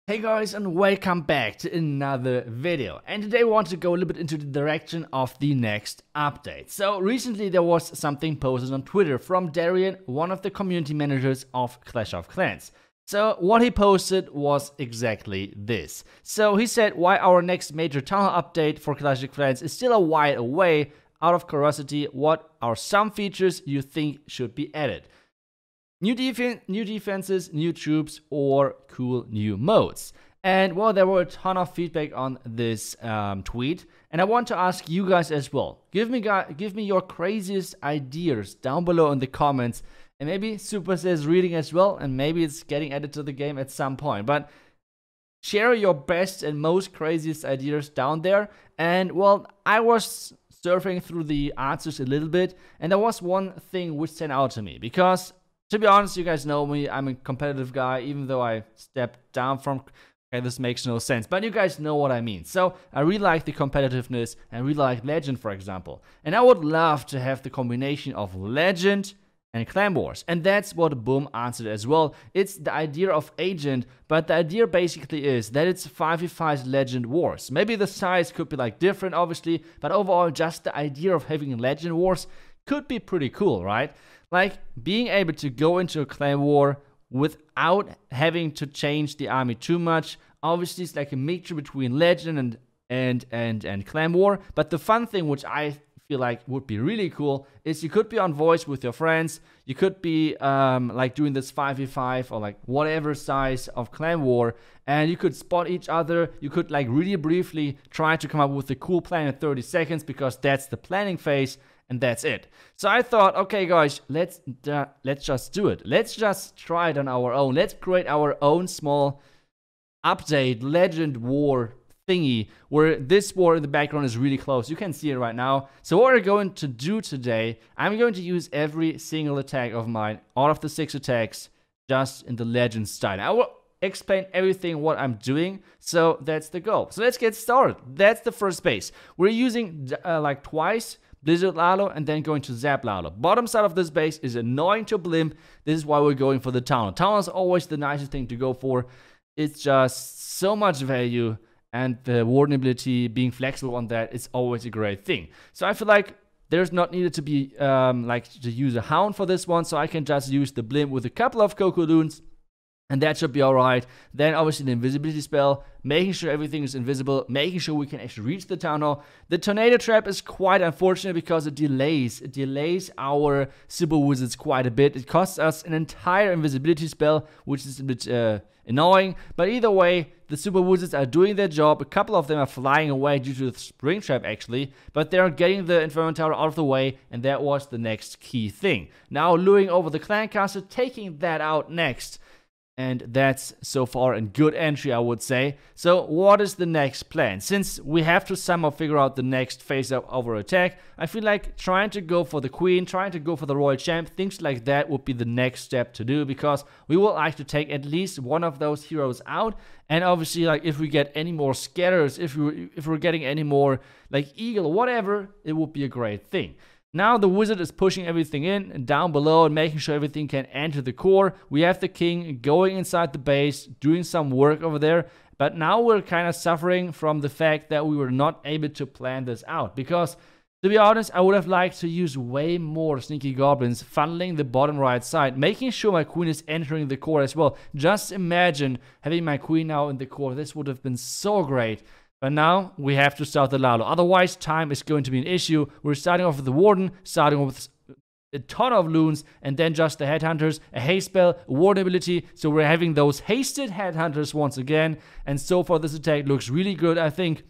Hey guys, and welcome back to another video. And today I want to go a little bit into the direction of the next update. So recently there was something posted on Twitter from Darian, one of the community managers of Clash of Clans. So what he posted was exactly this. So he said why our next major town hall update for Clash of Clans is still a while away. Out of curiosity, what are some features you think should be added? New defenses, new troops, or cool new modes. And well, there were a ton of feedback on this tweet, and I want to ask you guys as well. Give me your craziest ideas down below in the comments, and maybe Super says reading as well, and maybe it's getting added to the game at some point. But share your best and most craziest ideas down there. And well, I was surfing through the answers a little bit, and there was one thing which stand out to me because, to be honest, you guys know me, I'm a competitive guy, even though I stepped down from... Okay, this makes no sense, but you guys know what I mean. So, I really like the competitiveness, and really like Legend, for example. And I would love to have the combination of Legend and Clan Wars. And that's what Boom answered as well. It's the idea of Agent, but the idea basically is that it's 5v5 Legend Wars. Maybe the size could be like different, obviously, but overall, just the idea of having Legend Wars could be pretty cool, right? Like, being able to go into a clan war without having to change the army too much. Obviously, it's like a mixture between Legend and clan war. But the fun thing, which I feel like would be really cool, is you could be on voice with your friends. You could be like doing this 5v5 or like whatever size of clan war, and you could spot each other. You could like really briefly try to come up with a cool plan in 30 seconds because that's the planning phase. And that's it. So I thought, okay guys, let's just do it. Let's just try it on our own. Let's create our own small update Legend War thingy where this war in the background is really close. You can see it right now. So what we're going to do today, I'm going to use every single attack of mine, all of the 6 attacks, just in the Legend style. I will explain everything what I'm doing, so that's the goal. So let's get started. That's the first base. We're using like twice Blizzard Lalo and then going to Zap Lalo. Bottom side of this base is annoying to blimp. This is why we're going for the Town. Town is always the nicest thing to go for. It's just so much value, and the warden ability, being flexible on that, is always a great thing. So I feel like there's not needed to be like to use a Hound for this one, so I can just use the blimp with a couple of Cocoons. And that should be alright. Then obviously the invisibility spell, making sure everything is invisible, making sure we can actually reach the town hall. The tornado trap is quite unfortunate because it delays our super wizards quite a bit. It costs us an entire invisibility spell, which is a bit annoying. But either way, the super wizards are doing their job. A couple of them are flying away due to the spring trap actually, but they're getting the Inferno Tower out of the way, and that was the next key thing. Now luring over the clan castle, taking that out next. And that's so far a good entry, I would say. So what is the next plan? Since we have to somehow figure out the next phase of our attack, I feel like trying to go for the queen, trying to go for the royal champ, things like that would be the next step to do, because we will like to take at least one of those heroes out. And obviously, like, if we get any more scatters, if we're getting any more like eagle, whatever, it would be a great thing. Now the wizard is pushing everything in and down below and making sure everything can enter the core. We have the king going inside the base, doing some work over there. But now we're kind of suffering from the fact that we were not able to plan this out. Because, to be honest, I would have liked to use way more sneaky goblins funneling the bottom right side, making sure my queen is entering the core as well. Just imagine having my queen now in the core. This would have been so great. But now we have to start the Lalo. Otherwise, time is going to be an issue. We're starting off with the Warden, starting off with a ton of loons, and then just the Headhunters, a haste spell, a Warden ability. So we're having those hasted Headhunters once again. And so far, this attack looks really good, I think.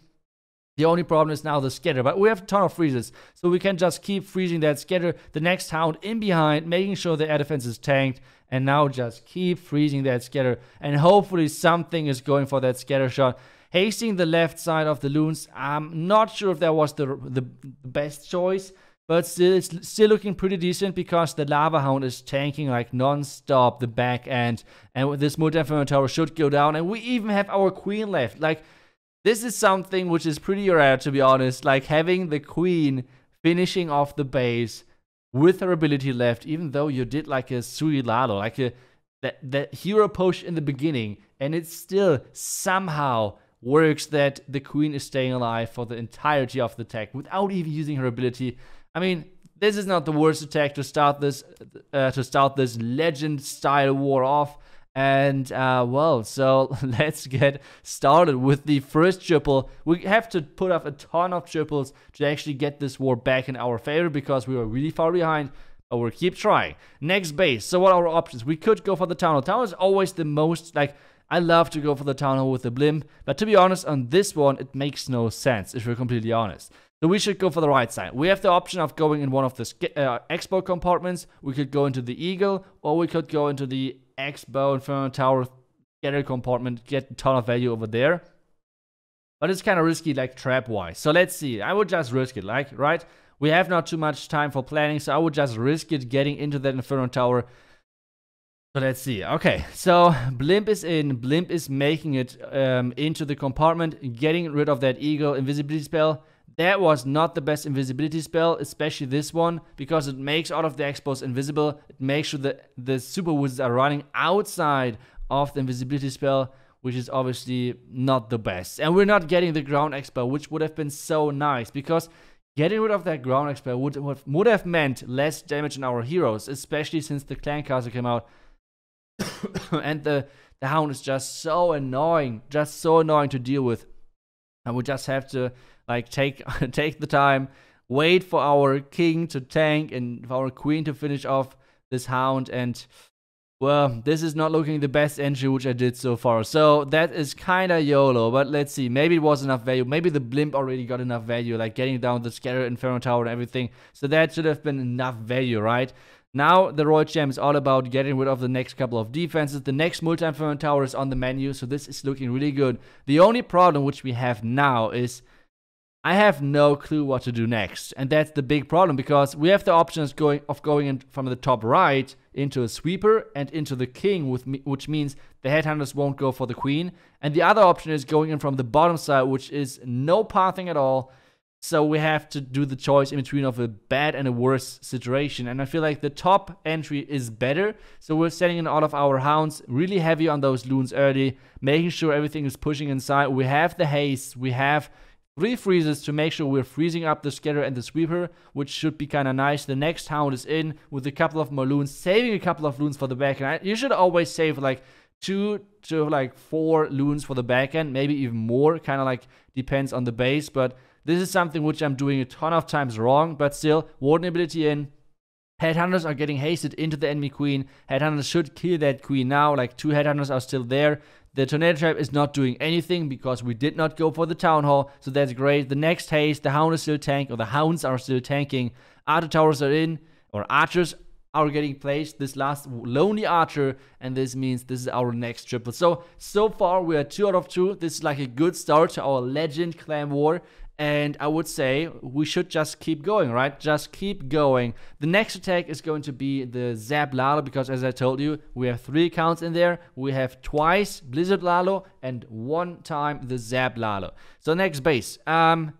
The only problem is now the scatter, but we have a ton of freezes, so we can just keep freezing that scatter. The next Hound in behind, making sure the air defense is tanked, and now just keep freezing that scatter. And hopefully something is going for that scatter shot. Hasting the left side of the loons, I'm not sure if that was the best choice, but still, it's still looking pretty decent because the Lava Hound is tanking like non-stop the back end, and this Multi-Inferno Tower should go down, and we even have our queen left. Like, this is something which is pretty rare, to be honest, like having the queen finishing off the base with her ability left, even though you did like a Sui Lalo, like a that hero push in the beginning, and it still somehow works that the queen is staying alive for the entirety of the attack without even using her ability. I mean, this is not the worst attack to start this legend style war off. And well, so let's get started with the first triple. We have to put up a ton of triples to actually get this war back in our favor, because we were really far behind. But we'll keep trying. Next base. So what are our options? We could go for the town hall. Town hall is always the most, like, I love to go for the town hall with the blimp. But to be honest, on this one, it makes no sense, if we're completely honest. So we should go for the right side. We have the option of going in one of the expo compartments. We could go into the eagle, or we could go into the expo Inferno Tower scatter compartment, get a ton of value over there. But it's kind of risky, like, trap-wise. So let's see. I would just risk it, like, right? We have not too much time for planning, so I would just risk it getting into that Inferno Tower. So let's see. Okay, so Blimp is in. Blimp is making it into the compartment, getting rid of that Eagle invisibility spell. That was not the best invisibility spell, especially this one, because it makes all of the expos invisible. It makes sure that the super wizards are running outside of the invisibility spell, which is obviously not the best. And we're not getting the ground expo, which would have been so nice, because getting rid of that ground expo would have meant less damage on our heroes, especially since the clan castle came out. And the hound is just so annoying to deal with. And we just have to, like, take the time, wait for our king to tank and for our queen to finish off this hound. And well, this is not looking the best entry which I did so far. So that is kind of YOLO, but let's see. Maybe it was enough value. Maybe the blimp already got enough value, like getting down the scatter Inferno Tower and everything. So that should have been enough value, right? Now the Royal Champ is all about getting rid of the next couple of defenses. The next multi-Inferno Tower is on the menu, so this is looking really good. The only problem which we have now is I have no clue what to do next, and that's the big problem, because we have the options of going in from the top right into a sweeper and into the king, which means the headhunters won't go for the queen, and the other option is going in from the bottom side, which is no pathing at all. So we have to do the choice in between of a bad and a worse situation, and I feel like the top entry is better. So we're sending in all of our hounds really heavy on those loons early, making sure everything is pushing inside. We have the haste, we have 3 freezes to make sure we're freezing up the scatter and the sweeper, which should be kind of nice. The next hound is in with a couple of more loons, saving a couple of loons for the back end. You should always save like 2 to like 4 loons for the back end, maybe even more, kind of like depends on the base. But this is something which I'm doing a ton of times wrong, but still, Warden ability in. Headhunters are getting hasted into the enemy queen. Headhunters should kill that queen now, like 2 headhunters are still there. The tornado trap is not doing anything because we did not go for the town hall, so that's great. The next haste, the hound is still tanking, or the hounds are still tanking. Archer towers are in, or archers are getting placed. This last lonely archer, and this means this is our next triple. So far we are 2 out of 2. This is like a good start to our legend clan war. And I would say we should just keep going, right? Just keep going. The next attack is going to be the Zap Lalo, because as I told you, we have 3 accounts in there. We have twice Blizzard Lalo and 1 time the Zap Lalo. So next base. Come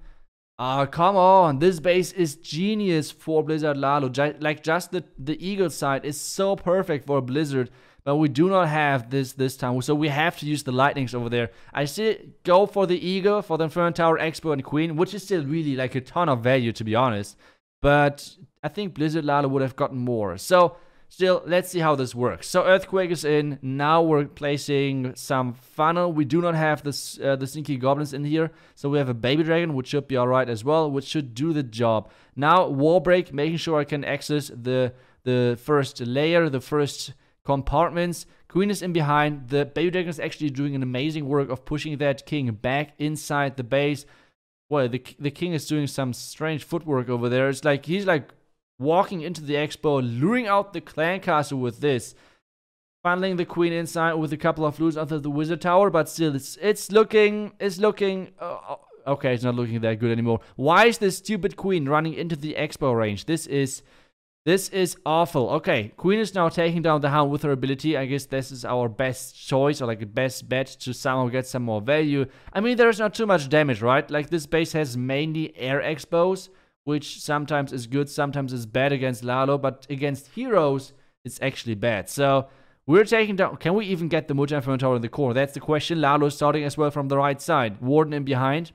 on. This base is genius for Blizzard Lalo. Like just the Eagle side is so perfect for Blizzard. But we do not have this time, so we have to use the lightnings over there. I still go for the Eagle, for the Inferno Tower, Expo, and Queen, which is still really like a ton of value, to be honest. But I think Blizzard Lalo would have gotten more. So still, let's see how this works. So Earthquake is in. Now we're placing some funnel. We do not have this, the Sneaky Goblins in here. So we have a Baby Dragon, which should be alright as well, which should do the job. Now Warbreak, making sure I can access the first layer, the first compartments. Queen is in behind. The Baby Dragon is actually doing an amazing work of pushing that king back inside the base. Well, the king is doing some strange footwork over there. It's like he's like walking into the expo, luring out the clan castle with this. Funneling the queen inside with a couple of loons onto the wizard tower, but still it's looking okay, it's not looking that good anymore. Why is this stupid queen running into the expo range? This is awful. Okay, queen is now taking down the hound with her ability. I guess this is our best choice, or like the best bet to somehow get some more value. I mean, there's not too much damage, right? Like this base has mainly air expos, which sometimes is good, sometimes is bad against Lalo, but against heroes, it's actually bad. So We're taking down... Can we even get the Multi-Inferno Tower in the core? That's the question. Lalo starting as well from the right side. Warden in behind.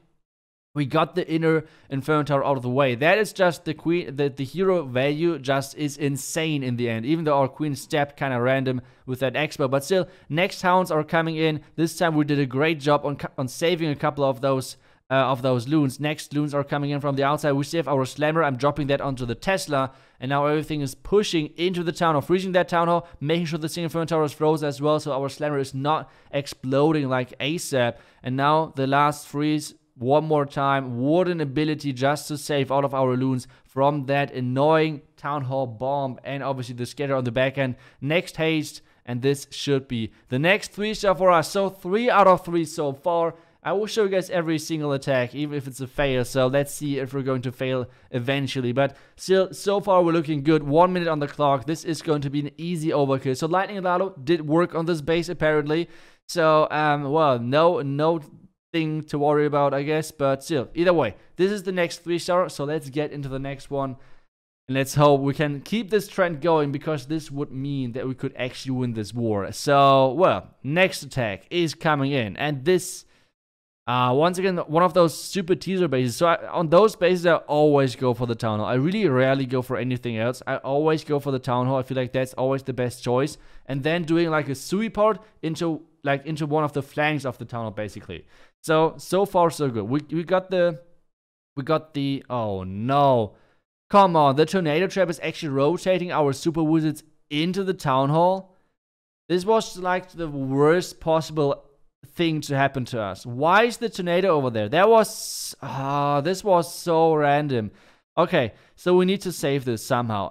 We got the inner Inferno Tower out of the way. That is just the queen... The hero value just is insane in the end. Even though our queen stepped kind of random with that expo. But still, next hounds are coming in. This time we did a great job on saving a couple of those loons. Next loons are coming in from the outside. We save our slammer. I'm dropping that onto the Tesla. And now everything is pushing into the town hall, freezing that town hall, making sure the single Inferno Tower is frozen as well, so our slammer is not exploding like ASAP. And now the last freeze, one more time, warden ability just to save all of our loons from that annoying town hall bomb, and obviously the scatter on the back end. Next haste, and this should be the next 3-star for us. So 3 out of 3 so far. I will show you guys every single attack, even if it's a fail, so let's see if we're going to fail eventually. But still, so far we're looking good. 1 minute on the clock. This is going to be an easy overkill. So Lightning Lalo did work on this base apparently. So, well, no thing to worry about, I guess. But still, either way, this is the next 3-star, so let's get into the next one. And let's hope we can keep this trend going, because this would mean that we could actually win this war. So, well, next attack is coming in, and this... once again, one of those super teaser bases. So on those bases, I always go for the town hall. I really rarely go for anything else. I always go for the town hall. I feel like that's always the best choice. And then doing like a sui part into one of the flanks of the town hall, basically. So far so good. We got the oh no, come on! The tornado trap is actually rotating our super wizards into the town hall. This was like the worst possible thing to happen to us. Why is the tornado over there? That was this was so random. Okay, so we need to save this somehow.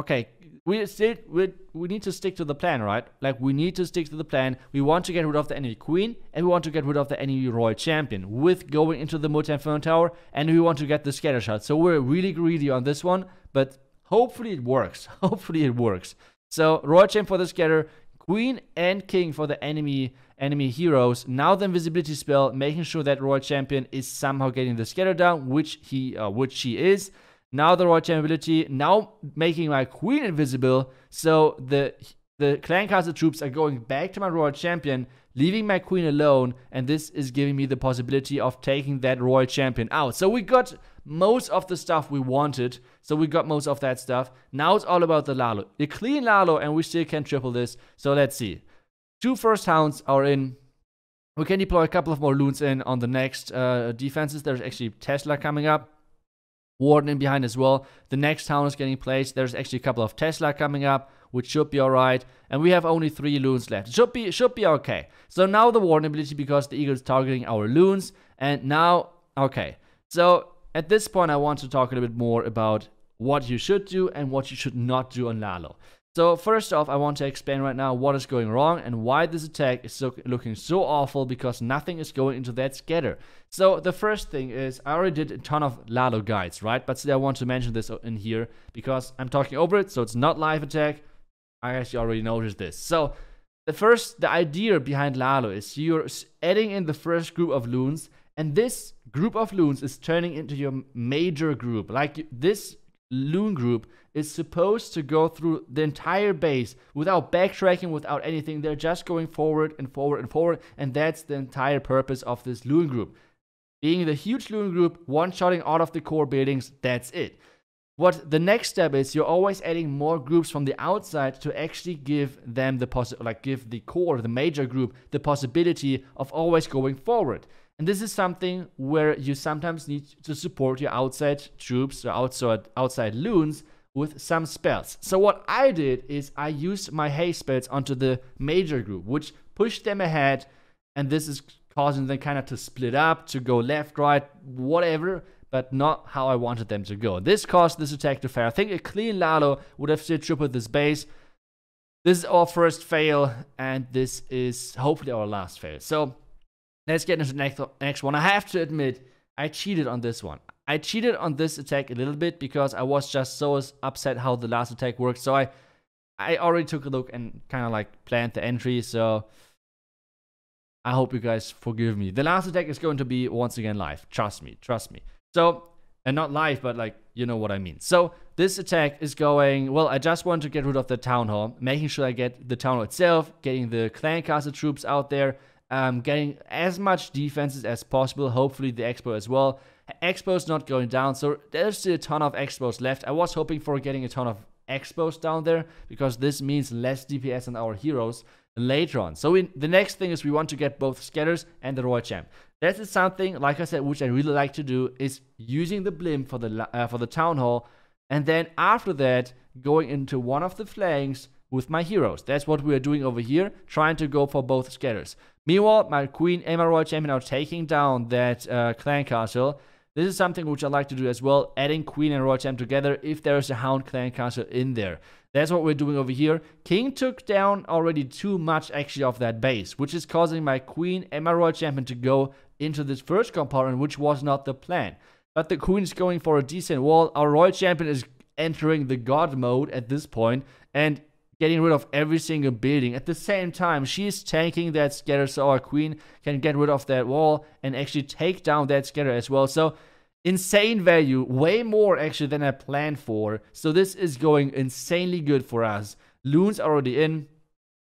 Okay, we need to stick to the plan, right? Like, we need to stick to the plan. We want to get rid of the enemy queen, and we want to get rid of the enemy royal champion with going into the Multi-Inferno Tower, and we want to get the scatter shot. So we're really greedy on this one, but hopefully it works. Hopefully it works. So royal champion for the scatter, queen and king for the enemy heroes. Now the invisibility spell, making sure that royal champion is somehow getting the scatter down, which she is. Now the royal champion ability, now making my queen invisible, so the clan castle troops are going back to my royal champion, leaving my queen alone, and this is giving me the possibility of taking that royal champion out. So we got most of the stuff we wanted. So we got most of that stuff. Now it's all about the Lalo. The clean Lalo, and we still can triple this. So let's see. 2 first hounds are in. We can deploy a couple of more loons in on the next defenses. There's actually Tesla coming up. Warden in behind as well. The next hound is getting placed. There's actually a couple of Tesla coming up, which should be alright. And we have only 3 loons left. It should be okay. So now the Warden ability, because the eagle is targeting our loons. And now, okay. So at this point, I want to talk a little bit more about what you should do and what you should not do on Lalo. So first off, I want to explain right now what is going wrong and why this attack is looking so awful, because nothing is going into that scatter. So the first thing is, I already did a ton of Lalo guides, right? But still I want to mention this in here because I'm talking over it, so it's not live attack. I actually already noticed this. So the idea behind Lalo is you're adding in the first group of loons, and this group of loons is turning into your major group. Like, this loon group is supposed to go through the entire base without backtracking, without anything. They're just going forward and forward and forward, and that's the entire purpose of this loon group. Being the huge loon group, one-shotting all of the core buildings, that's it. What the next step is, you're always adding more groups from the outside to actually give them give the core, the major group, the possibility of always going forward. And this is something where you sometimes need to support your outside troops or outside loons with some spells. So what I did is I used my haste spells onto the major group, which pushed them ahead, and this is causing them kind of to split up, to go left, right, whatever, but not how I wanted them to go. This caused this attack to fail. I think a clean Lalo would have still tripled this base. This is our first fail, and this is hopefully our last fail. So let's get into the next one. I have to admit, I cheated on this one. I cheated on this attack a little bit because I was just so upset how the last attack worked. So I already took a look and kind of like planned the entry. So I hope you guys forgive me. The last attack is going to be once again live. Trust me. So, and not live, but like, you know what I mean. So this attack is going, well, I just want to get rid of the Town Hall, making sure I get the Town Hall itself, getting the Clan Castle troops out there, getting as much defenses as possible, hopefully the Expo as well. Expo's not going down, so there's still a ton of Expos left. I was hoping for getting a ton of Expos down there, because this means less DPS on our heroes later on. So the next thing is we want to get both Scatters and the Royal Champ. That is something, like I said, which I really like to do, is using the Blimp for the Town Hall, and then after that, going into one of the flanks with my heroes. That's what we are doing over here, trying to go for both Scatters. Meanwhile, my Queen and my Royal Champion are taking down that Clan Castle. This is something which I like to do as well, adding Queen and Royal Champ together if there is a Hound Clan Castle in there. That's what we're doing over here. King took down already too much actually of that base, which is causing my Queen and my Royal Champion to go into this first compartment, which was not the plan. But the Queen is going for a decent wall. Our Royal Champion is entering the God mode at this point and getting rid of every single building. At the same time, she's tanking that Scatter, so our Queen can get rid of that wall and actually take down that Scatter as well. So insane value, way more actually than I planned for. So this is going insanely good for us. Loons are already in.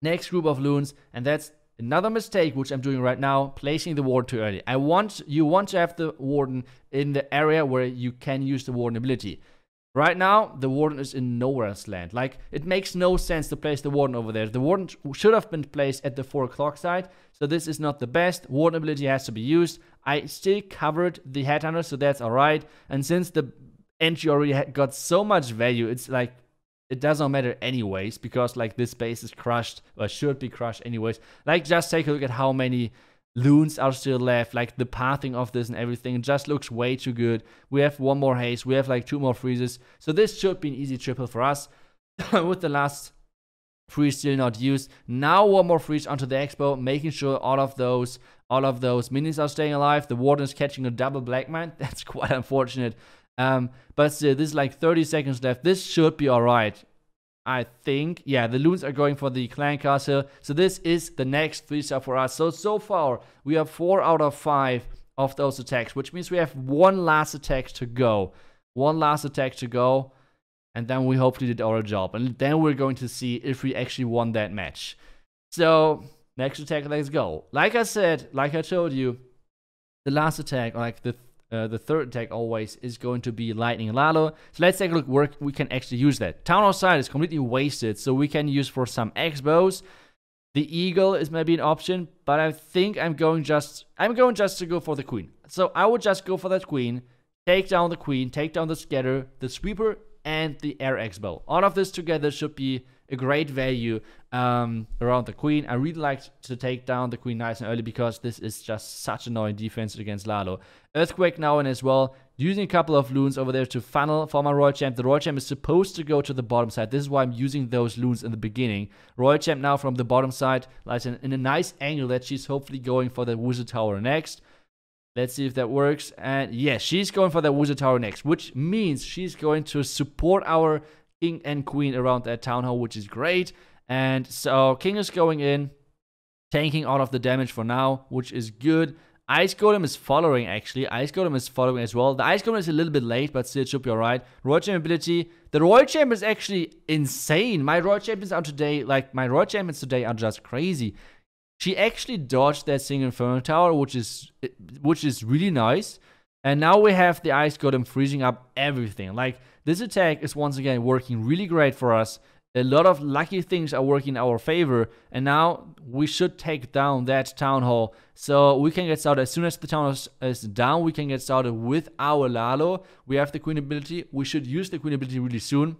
Next group of loons, and that's another mistake which I'm doing right now, placing the warden too early. You want to have the warden in the area where you can use the warden ability. Right now, the warden is in nowhere's land. Like, it makes no sense to place the warden over there. The warden should have been placed at the 4 o'clock side, so this is not the best. Warden ability has to be used. I still covered the headhunter, so that's alright. And since the entry already got so much value, it's like, it doesn't matter anyways, because like this base is crushed, or should be crushed anyways. Like, just take a look at how many loons are still left, like the pathing of this and everything. It just looks way too good. We have 1 more haste, we have like 2 more freezes, so this should be an easy triple for us. With the last freeze still not used, now 1 more freeze onto the Expo, making sure all of those minions are staying alive. The warden is catching a double black mine. That's quite unfortunate, but still, this is like 30 seconds left. This should be alright, I think. Yeah, the loons are going for the Clan Castle. So this is the next 3-star for us. So far, we have 4 out of 5 of those attacks, which means we have 1 last attack to go. 1 last attack to go. And then we hopefully did our job. And then we're going to see if we actually won that match. So, next attack, let's go. Like I said, like I told you, the last attack, like the third attack always, is going to be Lightning Lalo. So let's take a look where we can actually use that. Town Hall side is completely wasted, so we can use for some Expos. The Eagle is maybe an option, but I think I'm going just to go for the Queen. So I would just go for that Queen, take down the Queen, take down the Scatter, the Sweeper, and the Air Expo. All of this together should be a great value around the Queen. I really like to take down the Queen nice and early, because this is just such annoying defense against Lalo. Earthquake now in as well, using a couple of loons over there to funnel for my Royal Champ. The Royal Champ is supposed to go to the bottom side. This is why I'm using those loons in the beginning. Royal Champ now from the bottom side, like in a nice angle that she's hopefully going for the Wizard Tower next. Let's see if that works. And yes, she's going for the Wizard Tower next, which means she's going to support our King and Queen around that Town Hall, which is great. And so King is going in, tanking all of the damage for now, which is good. Ice Golem is following, actually. Ice Golem is following as well. The Ice Golem is a little bit late, but still it should be alright. Royal Champion ability. The Royal Champion is actually insane. My Royal Champions today are just crazy. She actually dodged that single Inferno Tower, which is really nice. And now we have the Ice Golem freezing up everything. Like, this attack is once again working really great for us. A lot of lucky things are working in our favor. And now we should take down that Town Hall. So we can get started. As soon as the Town Hall is down, we can get started with our Lalo. We have the Queen ability. We should use the Queen ability really soon.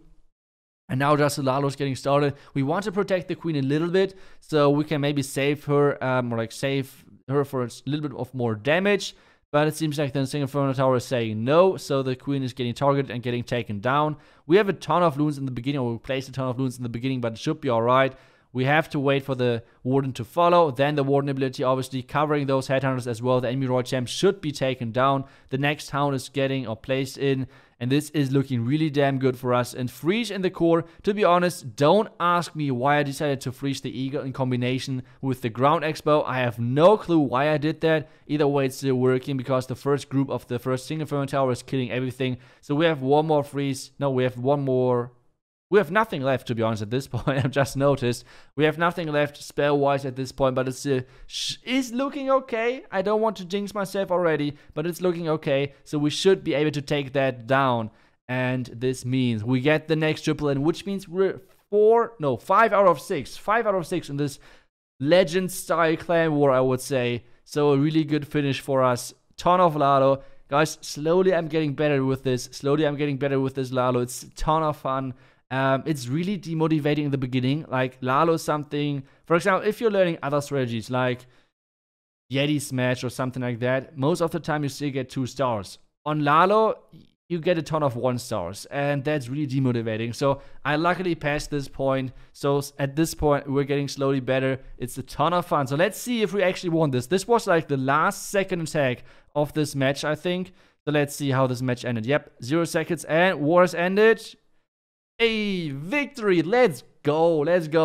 And now just Lalo's getting started. We want to protect the Queen a little bit, so we can maybe save her, or like save her for a little bit of more damage. But it seems like the single Inferno Tower is saying no, so the Queen is getting targeted and getting taken down. We have a ton of loons in the beginning, or we placed a ton of loons in the beginning, but it should be alright. We have to wait for the Warden to follow. Then the Warden ability obviously covering those headhunters as well. The enemy Royal Champ should be taken down. The next Hound is getting or placed in. And this is looking really damn good for us. And freeze in the core, to be honest, don't ask me why I decided to freeze the Eagle in combination with the Ground Expo. I have no clue why I did that. Either way, it's still working because the first group of the first single firmament tower is killing everything. So we have one more freeze. No, we have one more. We have nothing left, to be honest, at this point. I've just noticed. We have nothing left spell-wise at this point, but it's is looking okay. I don't want to jinx myself already, but it's looking okay. So we should be able to take that down. And this means we get the next triple in, which means we're 5 out of 6. 5 out of 6 in this legend-style clan war, I would say. So a really good finish for us. Ton of Lalo. Guys, slowly I'm getting better with this. Slowly I'm getting better with this Lalo. It's a ton of fun. It's really demotivating in the beginning. Like, Lalo is something, for example, if you're learning other strategies like Yeti Smash or something like that, most of the time you still get 2 stars. On Lalo, you get a ton of 1 stars, and that's really demotivating. So I luckily passed this point. So at this point, we're getting slowly better. It's a ton of fun. So let's see if we actually won this. This was like the last second attack of this match, I think. So let's see how this match ended. Yep, 0 seconds, and war has ended. A victory, let's go,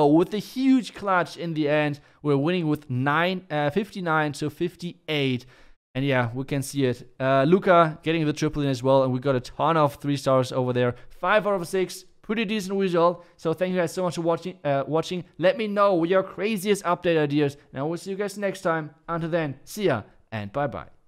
with a huge clutch in the end. We're winning with 59 to 58, and yeah, we can see it. Luca getting the triple in as well, and we got a ton of 3 stars over there. 5 out of 6, pretty decent result. So thank you guys so much for watching. Let me know your craziest update ideas, and I will see you guys next time. Until then, see ya and bye bye.